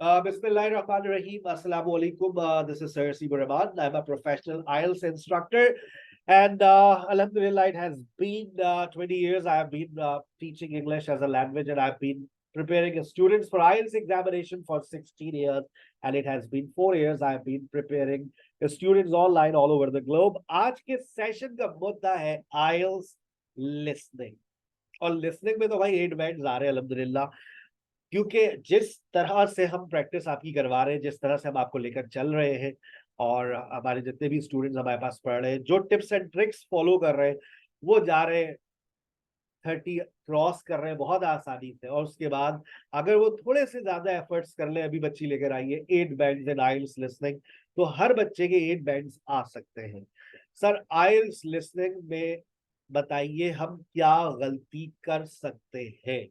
Bismillahirrahmanirrahim. Assalamu alaikum. This is Sir Sibu Rahman. I'm a professional IELTS instructor. And Alhamdulillah, it has been 20 years. I have been teaching English as a language, and I've been preparing students for IELTS examination for 16 years. And it has been 4 years. I've been preparing students online all over the globe. आज के session का मुद्दा है IELTS listening. और listening में तो भाई 8 bands आ रहे हैं अल्हम्दुलिल्लाह, क्योंकि जिस तरह से हम प्रैक्टिस आपकी करवा रहे हैं, जिस तरह से हम आपको लेकर चल रहे हैं, और हमारे जितने भी स्टूडेंट्स हमारे पास पढ़ रहे हैं, जो टिप्स एंड ट्रिक्स फॉलो कर रहे हैं, वो जा रहे हैं 30 क्रॉस कर रहे हैं बहुत आसानी से। और उसके बाद अगर वो थोड़े से ज्यादा एफर्ट्स कर ले, अभी बच्ची लेकर आई है 8 बैंड्स इन आइल्स लिसनिंग, तो हर बच्चे के 8 बैंड्स आ सकते हैं। सर, आइल्स लिसनिंग में बताइए हम क्या गलती कर सकते हैं,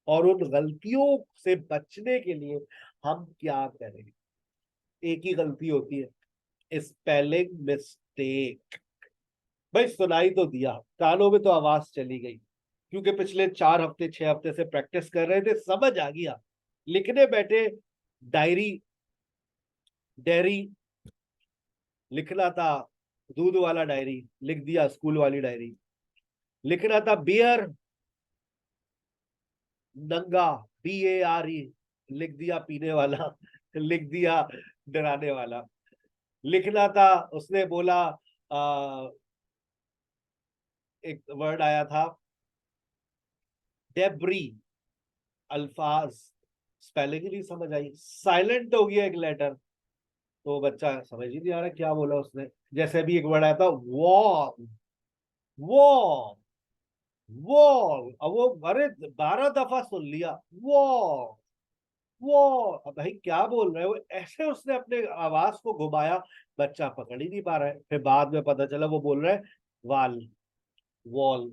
और उन गलतियों से बचने के लिए हम क्या करें। एक ही गलती होती है, स्पेलिंग मिस्टेक। भाई सुनाई तो दिया, कानों में तो आवाज चली गई, क्योंकि पिछले 4 हफ्ते 6 हफ्ते से प्रैक्टिस कर रहे थे, समझ आ गया। लिखने बैठे, डायरी डेयरी लिखना था, दूध वाला डायरी लिख दिया, स्कूल वाली डायरी लिखना था। बियर, नंगा, BARE लिख दिया, पीने वाला लिख दिया, डराने वाला लिखना था। उसने बोला एक वर्ड आया था डेब्री, अल्फाज, स्पेलिंग ही नहीं समझ आई, साइलेंट हो गया एक लेटर, तो बच्चा समझ ही नहीं आ रहा क्या बोला उसने। जैसे भी एक वर्ड आया था वॉल, वॉल, वॉल, अब वो अरे 12 दफा सुन लिया, वॉल, वो अब भाई क्या बोल रहे हो, ऐसे उसने अपने आवाज को घुमाया, बच्चा पकड़ ही नहीं पा रहा है। फिर बाद में पता चला वो बोल रहा है वाल, वॉल,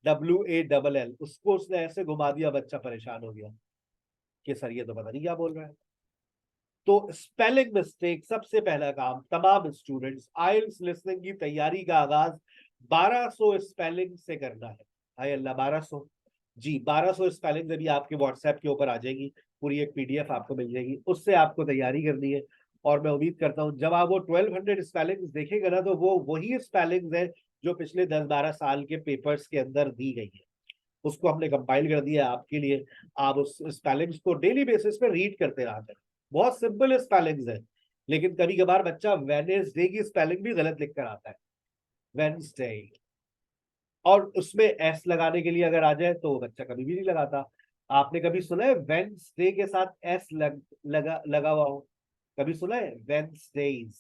WALL, उसको उसने ऐसे घुमा दिया, बच्चा परेशान हो गया कि सर ये तो पता नहीं क्या बोल रहा है। तो स्पेलिंग मिस्टेक सबसे पहला काम तमाम स्टूडेंट्स, आइल्स लिसनिंग की तैयारी का आगाज 1200 स्पेलिंग से करना है। हाय अल्लाह, 1200, जी 1200 स्पेलिंग अभी आपके व्हाट्सएप के ऊपर आ जाएगी, पूरी एक PDF आपको मिल जाएगी, उससे आपको तैयारी करनी है। और मैं उम्मीद करता हूँ जब आप वो 1200 स्पेलिंग्स देखेंगे ना, तो वो वही स्पेलिंग्स है जो पिछले 10-12 साल के पेपर्स के अंदर दी गई है। उसको हमने कंपाइल कर दिया है आपके लिए। आप उस स्पेलिंग्स को डेली बेसिस पे रीड करते रहा करें। बहुत सिंपल स्पेलिंग्स है, लेकिन कभी कभार बच्चा वेडनेसडे की स्पेलिंग भी गलत लिख कर आता है, वेडनेसडे, और उसमें एस लगाने के लिए अगर आ जाए तो बच्चा कभी भी नहीं लगाता। आपने कभी सुना है वेडनेसडे के साथ एस लगा हुआ हो? कभी सुना है वेडनेसडेज?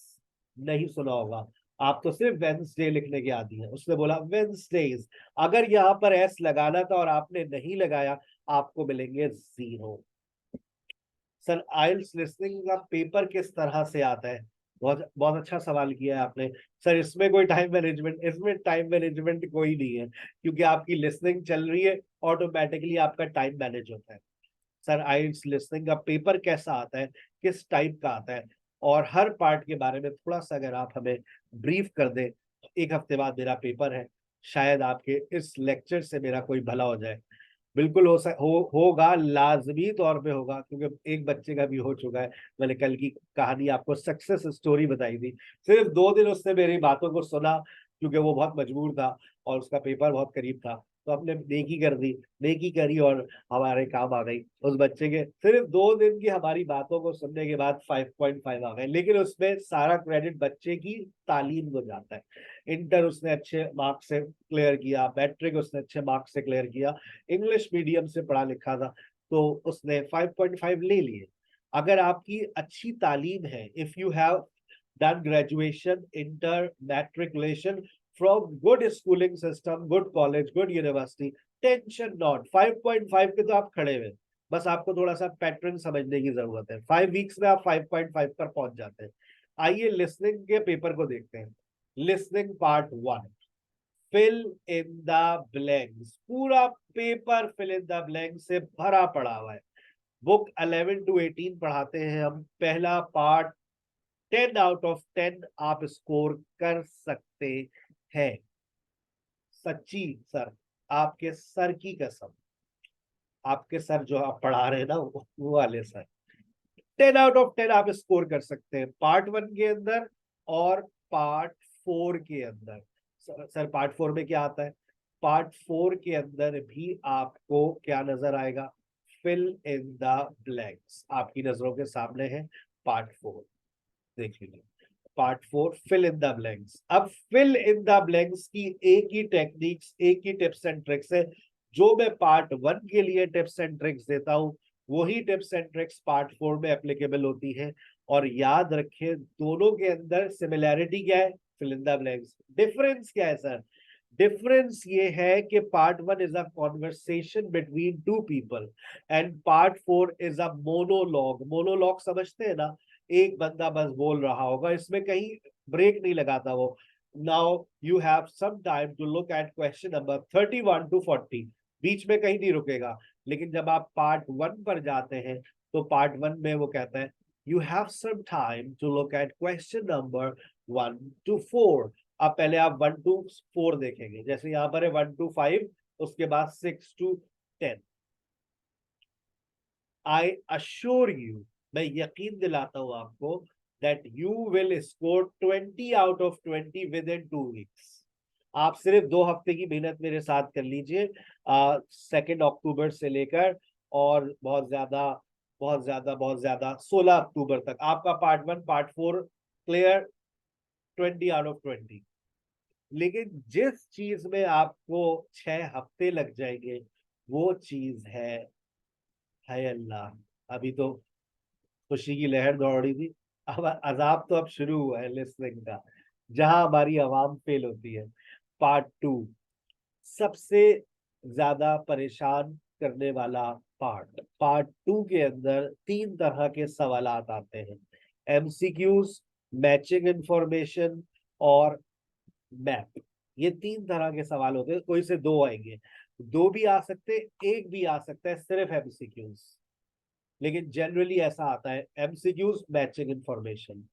नहीं सुना होगा। आप तो सिर्फ वेडनेसडे लिखने के आदी हैं। उसने बोला वेडनेसडेज, अगर यहाँ पर एस लगाना था और आपने नहीं लगाया, आपको मिलेंगे 0। सर, आइल्स लिसनिंग का पेपर किस तरह से आता है? बहुत बहुत अच्छा सवाल किया है आपने। सर, इसमें कोई टाइम मैनेजमेंट, इसमें टाइम मैनेजमेंट कोई नहीं है, क्योंकि आपकी लिसनिंग चल रही है, ऑटोमेटिकली आपका टाइम मैनेज होता है। सर, आइल्स लिसनिंग का पेपर कैसा आता है, किस टाइप का आता है, और हर पार्ट के बारे में थोड़ा सा अगर आप हमें ब्रीफ कर दें, तो 1 हफ्ते बाद मेरा पेपर है, शायद आपके इस लेक्चर से मेरा कोई भला हो जाए। बिल्कुल होगा, लाजमी तौर पे होगा, क्योंकि एक बच्चे का भी हो चुका है। मैंने कल की कहानी आपको सक्सेस स्टोरी बताई थी, सिर्फ 2 दिन उसने मेरी बातों को सुना, क्योंकि वो बहुत मजबूर था और उसका पेपर बहुत करीब था, तो हमने नेकी कर दी, नेकी करी और हमारे काम आ गई। उस बच्चे के सिर्फ 2 दिन की हमारी बातों को सुनने के बाद 5.5 आ गए, लेकिन उसमें सारा क्रेडिट बच्चे की तालीम को जाता है। इंटर उसने अच्छे मार्क्स से क्लियर किया, मैट्रिक उसने अच्छे मार्क्स से क्लियर किया, इंग्लिश मीडियम से पढ़ा लिखा था, तो उसने 5.5 ले लिए। अगर आपकी अच्छी तालीम है, if you have done graduation, inter, matriculation from good schooling system, good college, good university, tension not, 5.5 पे तो आप खड़े हुए। बस आपको थोड़ा सा पैटर्न समझने की जरूरत है, 5 वीक्स में आप 5.5 पर पहुंच जाते हैं। आइए लिसनिंग के पेपर को देखते हैं। Listening part 1, fill in the blanks. पूरा paper fill in the blank से भरा पड़ा हुआ है। बुक 11 to 18 पढ़ाते हैं हम। पहला पार्ट 10 out of 10 आप स्कोर कर सकते हैं। सच्ची सर, आपके सर की कसम, आपके सर जो आप पढ़ा रहे हैं ना, वो वाले सर। 10 out of 10 आप स्कोर कर सकते हैं पार्ट 1 के अंदर और पार्ट 4 के अंदर। सर पार्ट 4 में क्या आता है? पार्ट 4 के अंदर भी आपको क्या नजर आएगा? फिल इन द ब्लैंक्स आपकी नजरों के सामने है। पार्ट 4 देख लीजिए। Part 4 fill in the blanks. अब फिल इन द ब्लैंक्स की एक ही टेक्निक्स, एक ही टिप्स एंड ट्रिक्स है जो मैं पार्ट 1 के लिए टिप्स एंड ट्रिक्स देता हूं, वही टिप्स एंड ट्रिक्स पार्ट 4 में एप्लीकेबल होती है। और याद रखें दोनों के अंदर सिमिलैरिटी क्या है? Fill in the blanks. Difference क्या है सर? डिफरेंस ये है कि part 1 is a conversation between two people and part 4 is a monologue. Monologue समझते हैं ना? एक बंदा बस बोल रहा होगा, इसमें कहीं ब्रेक नहीं लगाता वो। Now you have some time to look at question number 31 to 40, बीच में कहीं नहीं रुकेगा। लेकिन जब आप पार्ट 1 पर जाते हैं तो पार्ट 1 में वो कहता है you have some time to look at question number 1 to 4। अब पहले आप 1 to 4 देखेंगे, जैसे यहाँ पर है 1 to 5, उसके बाद 6 to 10। आई अश्योर यू, मैं यकीन दिलाता हूं आपको, that you will score 20 out of 20 with in 2 weeks। आप सिर्फ 2 हफ्ते की मेहनत मेरे साथ कर लीजिए, 2 अक्टूबर से लेकर और बहुत ज्यादा 16 अक्टूबर तक आपका part 1 part 4 clear, 20 out of 20। लेकिन जिस चीज में आपको 6 हफ्ते लग जाएंगे वो चीज है, हाय अल्लाह, अभी तो खुशी की लहर दौड़ रही थी, अब अजाब तो अब शुरू हुआ है लिसनिंग का, जहां हमारी आवाम फेल होती है। पार्ट 2 सबसे ज्यादा परेशान करने वाला पार्ट। पार्ट 2 के अंदर 3 तरह के सवाल आते हैं, एमसीक्यूज, मैचिंग इंफॉर्मेशन और मैप। ये 3 तरह के सवाल होते हैं, कोई से 2 आएंगे, 2 भी आ सकते, एक भी आ सकता है सिर्फ एमसीक्यूज। लेकिन जनरली ऐसा आता है एमसीक्यूज, मैचिंग इंफॉर्मेशन,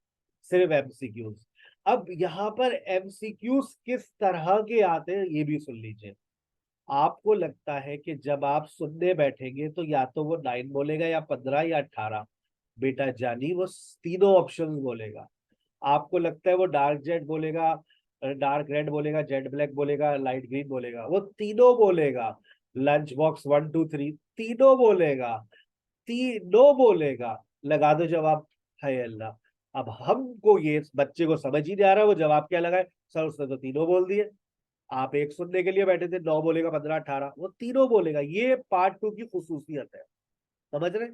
सिर्फ एमसीक्यूज। अब यहाँ पर एमसीक्यूज किस तरह के आते हैं ये भी सुन लीजिए। आपको लगता है कि जब आप सुनने बैठेंगे तो या तो वो 9 बोलेगा या 15 या 18, बेटा जानी वो तीनों ऑप्शंस बोलेगा। आपको लगता है वो डार्क जेड बोलेगा, डार्क रेड बोलेगा, जेड ब्लैक बोलेगा, लाइट ग्रीन बोलेगा, वो तीनों बोलेगा। लंच बॉक्स 1 2 3 तीनों बोलेगा, तीनों बोलेगा। लगा दो जवाब, है अल्लाह। अब हमको ये बच्चे को समझ ही नहीं आ रहा वो जवाब क्या लगाए, सर उसने तो तीनों बोल दिए। आप एक सुनने के लिए बैठे थे, 9 बोलेगा, 15 18, वो तीनों बोलेगा। ये पार्ट 2 की खुसूसियत है, समझ रहे?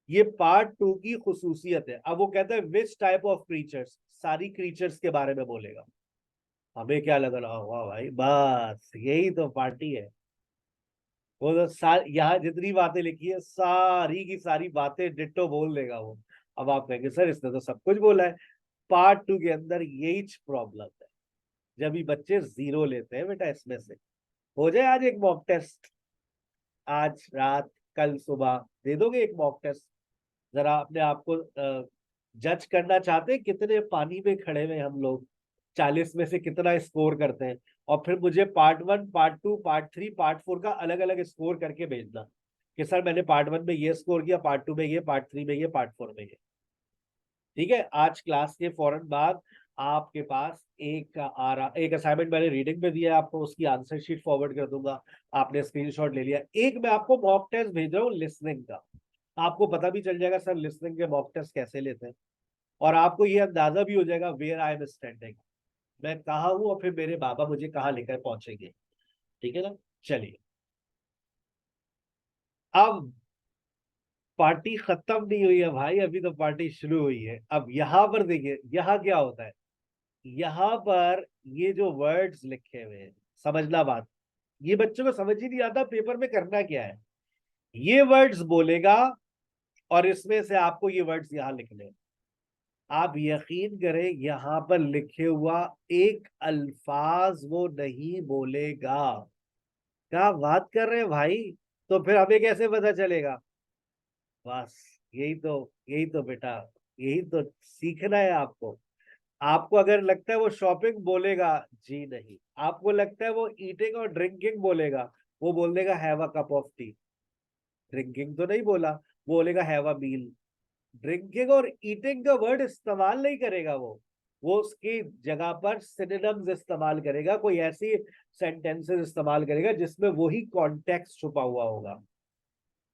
ये पार्ट 2 की खुसूसियत है। अब वो कहता है विच टाइप ऑफ क्रीचर्स, सारी क्रीचर्स के बारे में बोलेगा। हमें क्या लग रहा होगा भाई, बस यही तो पार्टी है। वो तो यहाँ जितनी बातें लिखी है सारी की सारी बातें डिट्टो बोल देगा वो। अब आप कहेंगे सर इसने तो सब कुछ बोला है। पार्ट 2 के अंदर यही प्रॉब्लम है, जब ये बच्चे 0 लेते हैं बेटा इसमें से। हो जाए आज एक मॉक टेस्ट, आज रात कल सुबह दे दोगे एक मॉक टेस्ट, जरा अपने आप को जज करना चाहते हैं कितने पानी में खड़े हुए हम लोग, 40 में से कितना स्कोर करते हैं। और फिर मुझे पार्ट 1 पार्ट 2 पार्ट 3 पार्ट 4 का अलग अलग स्कोर करके भेजना कि सर मैंने पार्ट 1 में ये स्कोर किया, पार्ट 2 में ये, पार्ट 3 में ये, पार्ट 4 में ये। ठीक है, आज क्लास के फौरन बाद आपके पास एक असाइनमेंट मैंने रीडिंग में दिया है आपको, उसकी आंसर शीट फॉरवर्ड कर दूंगा। आपने स्क्रीनशॉट ले लिया। एक मैं आपको मॉक टेस्ट भेज रहा हूँ लिसनिंग का, आपको पता भी चल जाएगा सर लिसनिंग के मॉक टेस्ट कैसे लेते हैं, और आपको ये अंदाजा भी हो जाएगा वेयर आई एम स्टैंडिंग, मैं कहाँ हूं और फिर मेरे बाबा मुझे कहाँ लेकर पहुंचेंगे। ठीक है ना? चलिए, अब पार्टी खत्म नहीं हुई है भाई, अभी तो पार्टी शुरू हुई है। अब यहां पर देखिए यहाँ क्या होता है, यहाँ पर ये जो वर्ड्स लिखे हुए हैं, समझना बात, ये बच्चों को समझ ही नहीं आता पेपर में करना क्या है। ये वर्ड्स बोलेगा और इसमें से आपको ये वर्ड्स यहां लिखने हैं। आप यकीन करें यहां पर लिखे हुआ एक अल्फाज वो नहीं बोलेगा। क्या बात कर रहे हैं भाई, तो फिर हमें कैसे पता चलेगा? बस यही तो बेटा, यही तो सीखना है आपको। आपको अगर लगता है वो शॉपिंग बोलेगा, जी नहीं। आपको लगता है वो ईटिंग और ड्रिंकिंग बोलेगा, वो बोल देगा have a cup of T. Drinking तो नहीं बोला, वो बोलेगा हैव अ मील। ड्रिंकिंग और ईटिंग का वर्ड इस्तेमाल नहीं करेगा वो उसकी जगह पर सिनोनिम्स इस्तेमाल करेगा, कोई ऐसी सेंटेंसेस इस्तेमाल करेगा जिसमें वही कॉन्टेक्स्ट छुपा हुआ होगा।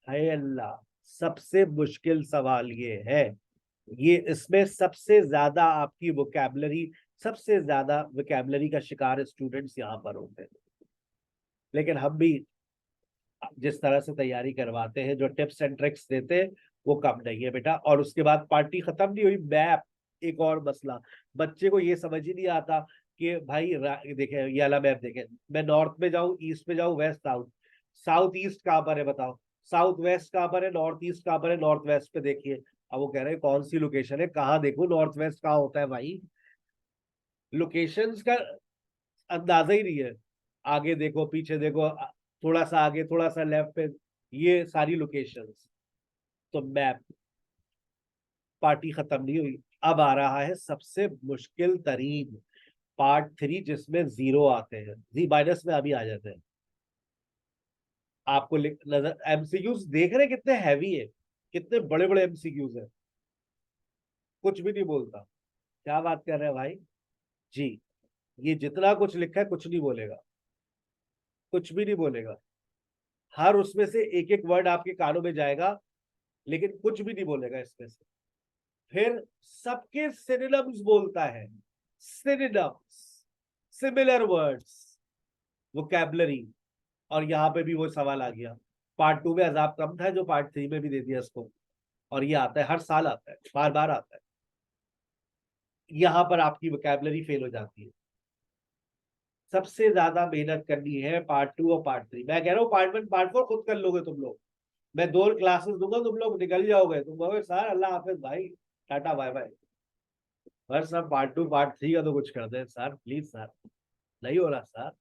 हाय अल्लाह, सबसे मुश्किल सवाल ये है। ये इसमें सबसे ज्यादा आपकी वोकैबलरी, सबसे ज्यादा वोकैबलरी का शिकार स्टूडेंट्स यहाँ पर होते हैं। लेकिन हम भी जिस तरह से तैयारी करवाते हैं, जो टिप्स एंड ट्रिक्स देते हैं, वो कम नहीं है बेटा। और उसके बाद पार्टी खत्म नहीं हुई, मैप एक और मसला। बच्चे को ये समझ ही नहीं आता कि भाई देखे ये वाला मैप देखे, मैं नॉर्थ में जाऊं, ईस्ट में जाऊं, वेस्ट साउथ। साउथ ईस्ट कहाँ पर है बताओ, साउथ वेस्ट कहाँ पर है, नॉर्थ ईस्ट कहाँ पर है, नॉर्थ वेस्ट पे देखिए। अब वो कह रहे हैं कौन सी लोकेशन है, कहाँ देखो नॉर्थ वेस्ट कहाँ होता है भाई, लोकेशंस का अंदाजा ही नहीं है। आगे देखो, पीछे देखो, थोड़ा सा आगे, थोड़ा सा लेफ्ट पे, ये सारी लोकेशंस। तो मैप, पार्टी खत्म नहीं हुई। अब आ रहा है सबसे मुश्किल तरीन पार्ट 3, जिसमें जीरो आते हैं, जी माइनस में अभी आ जाते हैं। आपको नजर एमसीक्यूज देख रहे हैं कितने हैवी है, कितने बड़े बड़े एमसीक्यूज है, कुछ भी नहीं बोलता। क्या बात कर रहे हैं भाई जी, ये जितना कुछ लिखा है कुछ नहीं बोलेगा, कुछ भी नहीं बोलेगा। हर उसमें से एक एक वर्ड आपके कानों में जाएगा, लेकिन कुछ भी नहीं बोलेगा इसमें से। फिर सबके सिनोनिम्स बोलता है, सिनोनिम्स, सिमिलर वर्ड्स, वोकैबुलरी। और यहाँ पे भी वो सवाल आ गया। पार्ट 2 में अजाब कम था, जो पार्ट 3 में भी दे दिया इसको। और ये आता है, हर साल आता है, बार बार आता है। यहाँ पर आपकी वोकैबुलरी फेल हो जाती है। सबसे ज्यादा मेहनत करनी है पार्ट 2 और पार्ट 3। मैं कह रहा हूँ पार्ट 1 पार्ट 4 खुद कर लोगे तुम लोग, मैं 2 क्लासेस दूंगा, तुम लोग निकल जाओगे, तुम कहोगे सर अल्लाह हाफिज भाई, टाटा बाय बाय। पर सर पार्ट 2 पार्ट 3 का तो कुछ कर दे सर, प्लीज सर, नहीं हो रहा सर।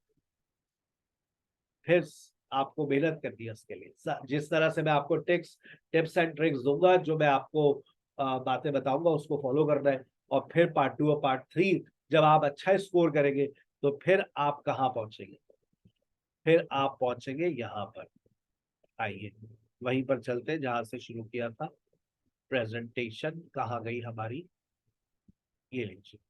फिर आपको मेहनत करनी है उसके लिए। जिस तरह से मैं आपको टिप्स एंड ट्रिक्स दूंगा, जो मैं आपको बातें बताऊंगा, उसको फॉलो करना है। और फिर पार्ट 2 और पार्ट 3 जब आप अच्छा स्कोर करेंगे, तो फिर आप कहाँ पहुंचेंगे, फिर आप पहुंचेंगे यहाँ पर। आइए वहीं पर चलते हैं जहां से शुरू किया था। प्रेजेंटेशन कहाँ गई हमारी, ये लीजिए।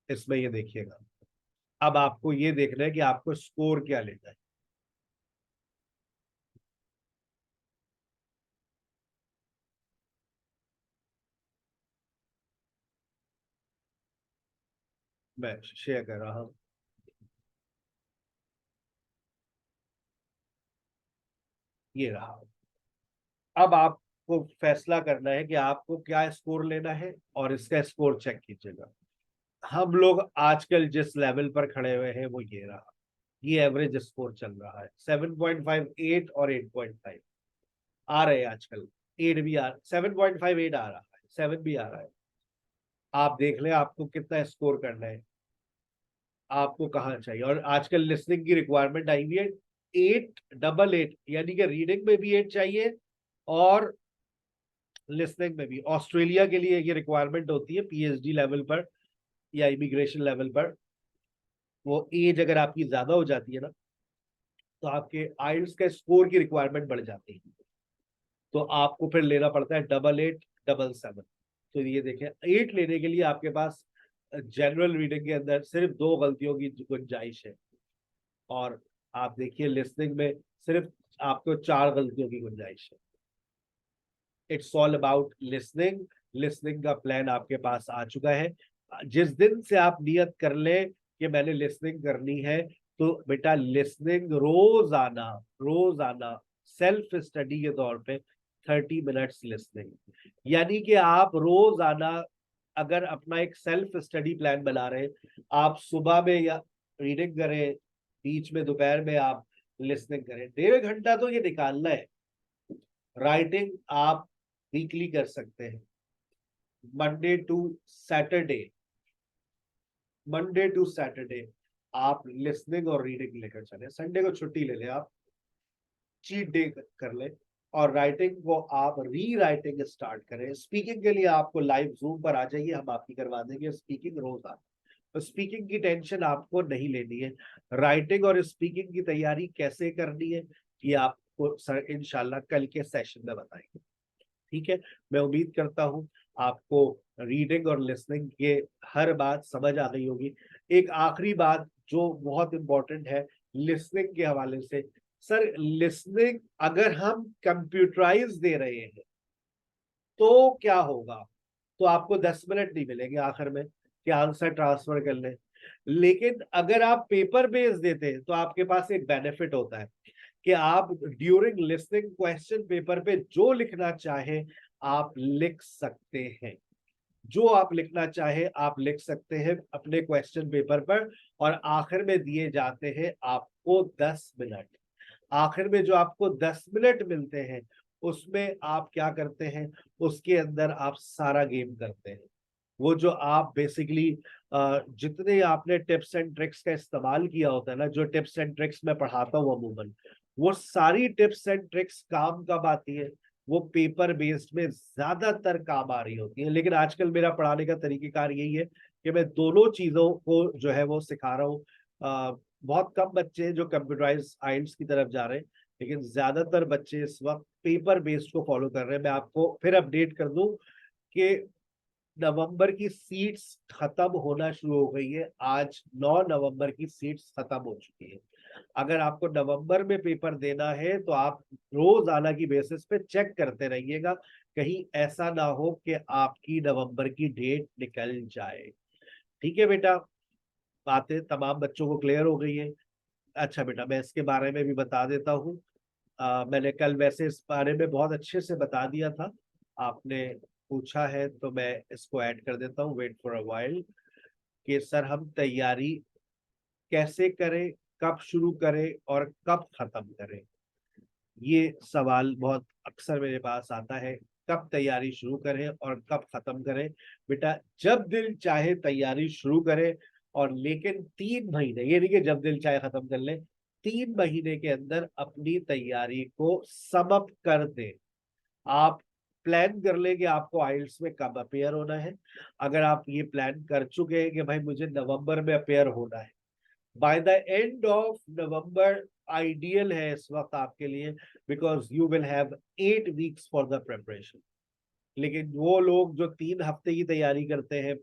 इसमें ये देखिएगा, अब आपको ये देखना है कि आपको स्कोर क्या लेना है। मैं शेयर कर रहा हूं, ये रहा। अब आपको फैसला करना है कि आपको क्या स्कोर लेना है, और इसका स्कोर चेक कीजिएगा। हम लोग आजकल जिस लेवल पर खड़े हुए हैं वो ये रहा, ये एवरेज स्कोर चल रहा है 7.58 और 8.5 आ रहे हैं आजकल। 8 भी आ, 7.58 आ रहा है, 7 भी आ रहा है। आप देख लें आपको कितना स्कोर करना है, आपको कहाँ चाहिए। और आजकल लिसनिंग की रिक्वायरमेंट आई हुई है 888, यानी कि रीडिंग में भी 8 चाहिए, और लिसनिंग में भी। ऑस्ट्रेलिया के लिए ये रिक्वायरमेंट होती है पीएचडी लेवल पर या इमिग्रेशन लेवल पर। वो एज अगर आपकी ज्यादा हो जाती है ना, तो आपके आइल्स के स्कोर की रिक्वायरमेंट बढ़ जाती है। तो आपको फिर लेना पड़ता है 8877। तो ये देखें, 8 लेने के लिए आपके पास जनरल रीडिंग के अंदर सिर्फ 2 गलतियों की गुंजाइश है, और आप देखिए लिसनिंग में सिर्फ आपको 4 गलतियों की गुंजाइश है। It's all about listening. Listening का प्लान आपके पास आ चुका है। जिस दिन से आप नियत कर ले कि मैंने लिसनिंग करनी है, तो बेटा लिसनिंग रोजाना, रोजाना सेल्फ स्टडी के तौर पे 30 मिनट्स लिसनिंग। यानी कि आप रोजाना अगर अपना एक सेल्फ स्टडी प्लान बना रहे हैं, आप सुबह में या रीडिंग करें, बीच में दोपहर में आप लिसनिंग करें, 1.5 घंटा तो ये निकालना है। राइटिंग आप वीकली कर सकते हैं, Monday to Saturday, Monday to Saturday आप लिसनिंग और रीडिंग लेकर चले। संडे को छुट्टी ले लें आप, चीट डे कर ले। और राइटिंग को आप री राइटिंग स्टार्ट करें। स्पीकिंग के लिए आपको लाइव जूम पर आ जाइए, हम आपकी करवा देंगे स्पीकिंग रोज। स्पीकिंग की टेंशन आपको नहीं लेनी है। राइटिंग और स्पीकिंग की तैयारी कैसे करनी है ये आपको सर इंशाल्लाह कल के सेशन में बताएंगे। ठीक है, मैं उम्मीद करता हूँ आपको रीडिंग और लिसनिंग के हर बात समझ आ गई होगी। एक आखिरी बात जो बहुत इंपॉर्टेंट है लिसनिंग के हवाले से, सर लिसनिंग अगर हम कंप्यूटराइज दे रहे हैं तो क्या होगा, तो आपको 10 मिनट नहीं मिलेंगे आखिर में कि आंसर ट्रांसफर कर लें। लेकिन अगर आप पेपर बेस देते हैं तो आपके पास एक बेनिफिट होता है कि आप ड्यूरिंग लिसनिंग क्वेश्चन पेपर पे जो लिखना चाहे आप लिख सकते हैं। जो आप लिखना चाहे आप लिख सकते हैं अपने क्वेश्चन पेपर पर, और आखिर में दिए जाते हैं आपको 10 मिनट। आखिर में जो आपको 10 मिनट मिलते हैं उसमें आप क्या करते हैं, उसके अंदर आप सारा गेम करते हैं। वो जो आप बेसिकली जितने आपने टिप्स एंड ट्रिक्स का इस्तेमाल किया होता है ना, जो टिप्स एंड ट्रिक्स मैं पढ़ाता हूँ अमूमन, वो सारी टिप्स एंड ट्रिक्स काम कब आती है, वो पेपर बेस्ड में ज्यादातर काम आ रही होती है। लेकिन आजकल मेरा पढ़ाने का तरीकेकार यही है कि मैं दोनों चीजों को जो है वो सिखा रहा हूँ। बहुत कम बच्चे हैं जो कंप्यूटराइज आइल्स की तरफ जा रहे हैं, लेकिन ज्यादातर बच्चे इस वक्त पेपर बेस्ड को फॉलो कर रहे हैं। मैं आपको फिर अपडेट कर दूं कि नवंबर की सीट्स खत्म होना शुरू हो गई है। आज 9 नवंबर की सीट्स खत्म हो चुकी है। अगर आपको नवंबर में पेपर देना है तो आप रोजाना की बेसिस पे चेक करते रहिएगा, कहीं ऐसा ना हो कि आपकी नवंबर की डेट निकल जाए। ठीक है बेटा, बातें तमाम बच्चों को क्लियर हो गई है। अच्छा बेटा, मैं इसके बारे में भी बता देता हूँ। मैंने कल वैसे इस बारे में बहुत अच्छे से बता दिया था, आपने पूछा है तो मैं इसको ऐड कर देता हूँ। वेट फॉर अ वाइल कि सर हम तैयारी कैसे करें, कब शुरू करें और कब खत्म करें। ये सवाल बहुत अक्सर मेरे पास आता है, कब तैयारी शुरू करें और कब खत्म करें। बेटा जब दिल चाहे तैयारी शुरू करें, और लेकिन 3 महीने, ये नहीं कि जब दिल चाहे खत्म कर ले, 3 महीने के अंदर अपनी तैयारी को समाप्त कर दें। आप प्लान कर ले कि आपको आइल्स में कब अपेयर होना है। अगर आप ये प्लान कर चुके हैं कि भाई मुझे नवंबर में अपेयर होना है, by the end of November ideal है इस वक्त आपके लिए, because you will have 8 weeks for the preparation. लेकिन वो लोग जो 3 हफ्ते की तैयारी करते हैं,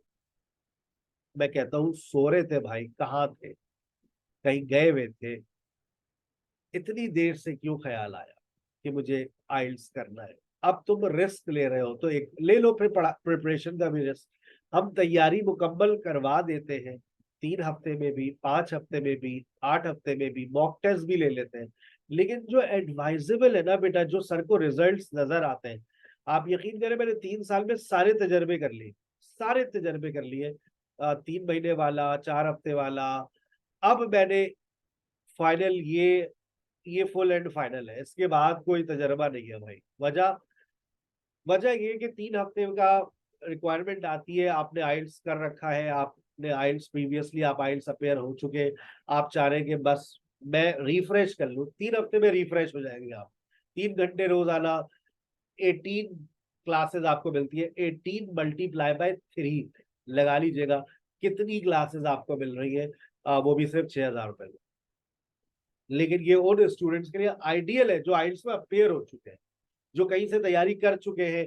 मैं कहता हूँ सो रहे थे भाई, कहाँ थे, कहीं गए हुए थे। इतनी देर से क्यों ख्याल आया कि मुझे आइल्स करना है। अब तुम रिस्क ले रहे हो तो एक ले लो, फिर प्रिपरेशन का भी रिस्क। हम तैयारी मुकम्मल करवा देते हैं 3 हफ्ते में भी, 5 हफ्ते में भी, 8 हफ्ते में भी, मॉक टेस्ट भी ले लेते हैं। लेकिन जो एडवाइजेबल है ना बेटा, जो सर को रिजल्ट्स नजर आते हैं, आप यकीन करें मैंने 3 साल में सारे तजर्बे कर लिए, सारे तजर्बे कर लिए। 3 महीने वाला, 4 हफ्ते वाला। अब मैंने फाइनल ये फुल एंड फाइनल है, इसके बाद कोई तजर्बा नहीं है भाई। वजह वजह ये कि 3 हफ्ते का रिक्वायरमेंट आती है, आपने आइल्स कर रखा है, आपने आइल्स प्रीवियसली आप आइल्स अपेयर हो चुके, आप चाह रहे हैं कि बस मैं रिफ्रेश कर लूँ। 3 हफ्ते में रिफ्रेश हो जाएंगे आप। 3 घंटे रोजाना, 18 क्लासेस आपको मिलती है। 18 × 3 लगा लीजिएगा कितनी क्लासेस आपको मिल रही है, वो भी सिर्फ 6,000 रुपए में। लेकिन ये उन स्टूडेंट्स के लिए आइडियल है जो आइल्स में अपेयर हो चुके हैं, जो कहीं से तैयारी कर चुके हैं,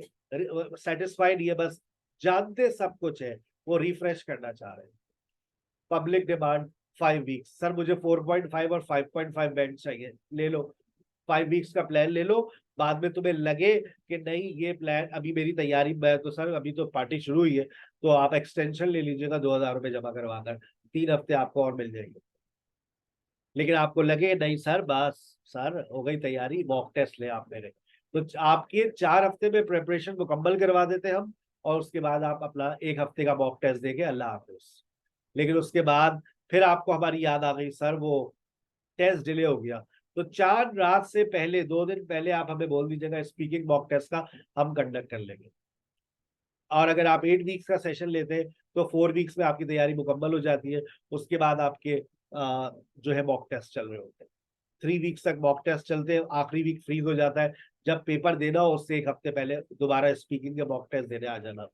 सेटिस्फाइड, ये बस जानते सब कुछ है, वो रिफ्रेश करना चाह रहे हैं। पब्लिक डिमांड 5 वीक्स, सर मुझे 4.5 और 5.5 बैंड चाहिए, ले लो। 5 वीक्स का प्लान ले लो। बाद में तुम्हें लगे कि नहीं ये प्लान अभी मेरी तैयारी में, तो सर अभी तो पार्टी शुरू हुई है, तो आप एक्सटेंशन ले लीजिएगा 2,000 रुपये जमा करवा कर, 3 हफ्ते आपको और मिल जाएंगे। लेकिन आपको लगे नहीं सर बस, सर हो गई तैयारी, मॉक टेस्ट ले आप मेरे, तो आपके 4 हफ्ते में प्रिपरेशन मुकम्मल करवा देते हैं हम, और उसके बाद आप अपना 1 हफ्ते का मॉक टेस्ट देके अल्लाह हाफिज। लेकिन उसके बाद फिर आपको हमारी याद आ गई, सर वो टेस्ट डिले हो गया, तो 4 रात से पहले, 2 दिन पहले आप हमें बोल दीजिएगा स्पीकिंग मॉक टेस्ट का, हम कंडक्ट कर लेंगे। और अगर आप 8 वीक्स का सेशन लेते हैं तो 4 वीक्स में आपकी तैयारी मुकम्मल हो जाती है। उसके बाद आपके जो है मॉक टेस्ट चल रहे होते हैं। 3 वीक्स तक मॉक टेस्ट चलते हैं, आखिरी वीक फ्रीज हो जाता है। जब पेपर देना हो उससे 1 हफ्ते पहले दोबारा स्पीकिंग के मॉक टेस्ट देने आ जाना।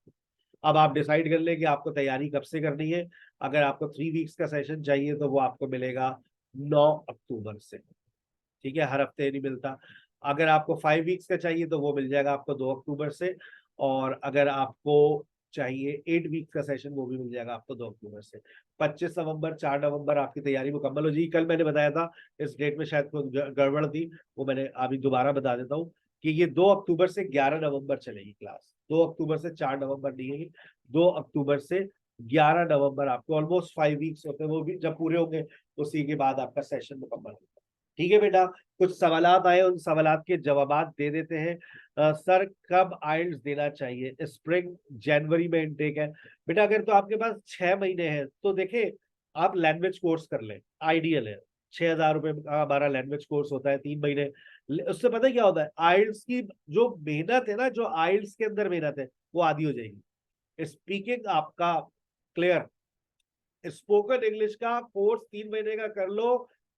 अब आप डिसाइड कर लें कि आपको तैयारी कब से करनी है। अगर आपको 3 वीक्स का सेशन चाहिए तो वो आपको मिलेगा 9 अक्टूबर से। ठीक है, हर हफ्ते नहीं मिलता। अगर आपको 5 वीक्स का चाहिए तो वो मिल जाएगा आपको 2 अक्टूबर से। और अगर आपको चाहिए 8 वीक्स का सेशन, वो भी मिल जाएगा आपको 2 अक्टूबर से। 25 नवंबर, 4 नवंबर आपकी तैयारी मुकम्मल हो जाएगी। कल मैंने बताया था, इस डेट में शायद कोई गड़बड़ थी, वो मैंने अभी दोबारा बता देता हूँ कि ये 2 अक्टूबर से 11 नवंबर चलेगी क्लास। 2 अक्टूबर से 4 नवंबर नहीं है, 2 अक्टूबर से 11 नवंबर आपको ऑलमोस्ट 5 वीक्स होते हैं, वो भी जब पूरे होंगे उसी के बाद आपका सेशन मुकम्मल होगा। ठीक है बेटा, कुछ सवालात आए, उन सवालात के जवाबात दे देते हैं। सर कब आइल्स देना चाहिए? स्प्रिंग जनवरी में इनटेक है बेटा। अगर तो आपके पास 6 महीने हैं तो देखे आप लैंग्वेज कोर्स कर लें, आइडियल है। 6,000 रुपए का हमारा लैंग्वेज कोर्स होता है 3 महीने। उससे पता है क्या होता है, आइल्स की जो मेहनत है ना, जो आइल्स के अंदर मेहनत है, वो आधी हो जाएगी। स्पीकिंग आपका क्लियर, स्पोकन इंग्लिश का कोर्स 3 महीने का कर लो,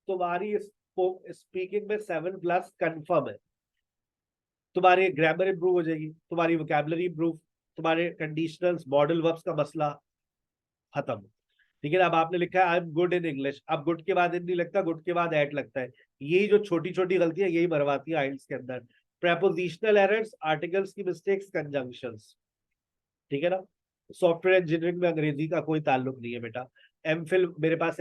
तुम्हारी स्पीकिंग में 7+ कंफर्म है। तुम्हारी ग्रामर इंप्रूव हो जाएगी, तुम्हारी वोकैबुलरी इंप्रूव, तुम्हारे कंडीशनल्स मॉडल वर्ब्स का मसला खत्म। ठीक है ना? अब आपने लिखा है I am good in English, अब गुड के बाद इन नहीं लगता, गुड के बाद एट लगता है। यही जो छोटी छोटी गलतियां यही मरवाती है आइल्स के अंदर। प्रेपोजिशनल एरर्स, आर्टिकल्स की मिस्टेक्स, कंजंक्शंस। ठीक है ना? सॉफ्टवेयर इंजीनियरिंग में अंग्रेजी का कोई ताल्लुक नहीं है बेटा। एमफिल मेरे पास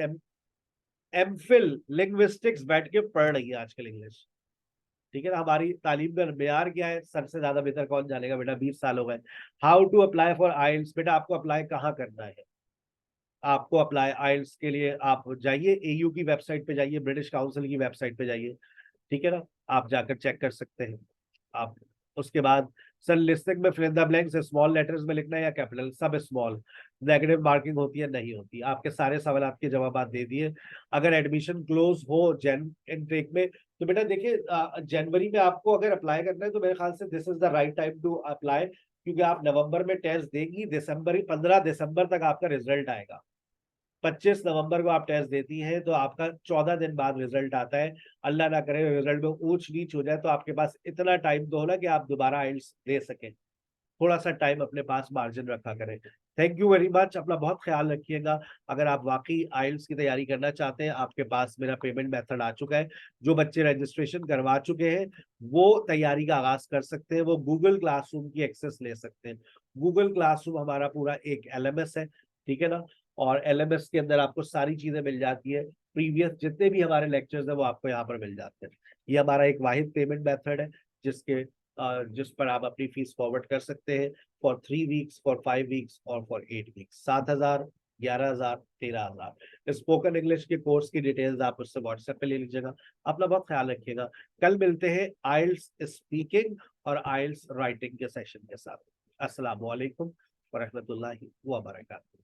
एमफिल लिंग्विस्टिक्स बैठ के पढ़ रही है आजकल इंग्लिश। ठीक है ना? हमारी तालीम का मेयार क्या है, सर से ज्यादा बेहतर कौन जानेगा बेटा, 20 साल हो गए। हाउ टू अप्लाई फॉर आइल्स, बेटा आपको अप्लाई कहाँ करना है? आपको अप्लाई आइल्स के लिए आप जाइए एयू की वेबसाइट पे जाइए, ब्रिटिश काउंसिल की वेबसाइट पे जाइए। ठीक है ना? आप जाकर चेक कर सकते हैं आप। उसके बाद सर लिस्टिंग में fill in the blanks small letters में लिखना है या कैपिटल? सब स्मॉल। नेगेटिव मार्किंग होती है? नहीं होती। आपके सारे सवाल के जवाब दे दिए। अगर एडमिशन क्लोज हो जैन इनटेक में तो बेटा देखिए, जनवरी में आपको अगर अप्लाई करना है तो मेरे ख्याल से this is the right time to apply, क्योंकि आप नवंबर में टेस्ट देंगी, दिसंबर 15 दिसंबर तक आपका रिजल्ट आएगा। 25 नवंबर को आप टेस्ट देती हैं तो आपका 14 दिन बाद रिजल्ट आता है। अल्लाह ना करे रिजल्ट में ऊंच नीच हो जाए तो आपके पास इतना टाइम तो हो ना कि आप दोबारा आइल्स दे सकें। थोड़ा सा टाइम अपने पास मार्जिन रखा करें। थैंक यू वेरी मच, अपना बहुत ख्याल रखिएगा। अगर आप वाकई आइल्स की तैयारी करना चाहते हैं, आपके पास मेरा पेमेंट मेथड आ चुका है। जो बच्चे रजिस्ट्रेशन करवा चुके हैं वो तैयारी का आगाज कर सकते हैं, वो गूगल क्लासरूम की एक्सेस ले सकते हैं। गूगल क्लासरूम हमारा पूरा एक एलएमएस है। ठीक है ना? और एलएमएस के अंदर आपको सारी चीजें मिल जाती है। प्रीवियस जितने भी हमारे लेक्चर्स है वो आपको यहाँ पर मिल जाते हैं। ये हमारा एक वाहिद पेमेंट मेथड है जिसके जिस पर आप अपनी फीस फॉरवर्ड कर सकते हैं फॉर 3 वीक्स, फॉर 5 वीक्स और फॉर 8 वीक्स। 7,000, 11,000, 13,000। स्पोकन इंग्लिश के कोर्स की डिटेल्स आप उससे व्हाट्सएप पे ले लीजिएगा। अपना बहुत ख्याल रखिएगा। कल मिलते हैं आइल्स स्पीकिंग और आइल्स राइटिंग के सेशन के साथ। अस्सलाम वालेकुम व रहमतुल्लाहि व बरकातहू।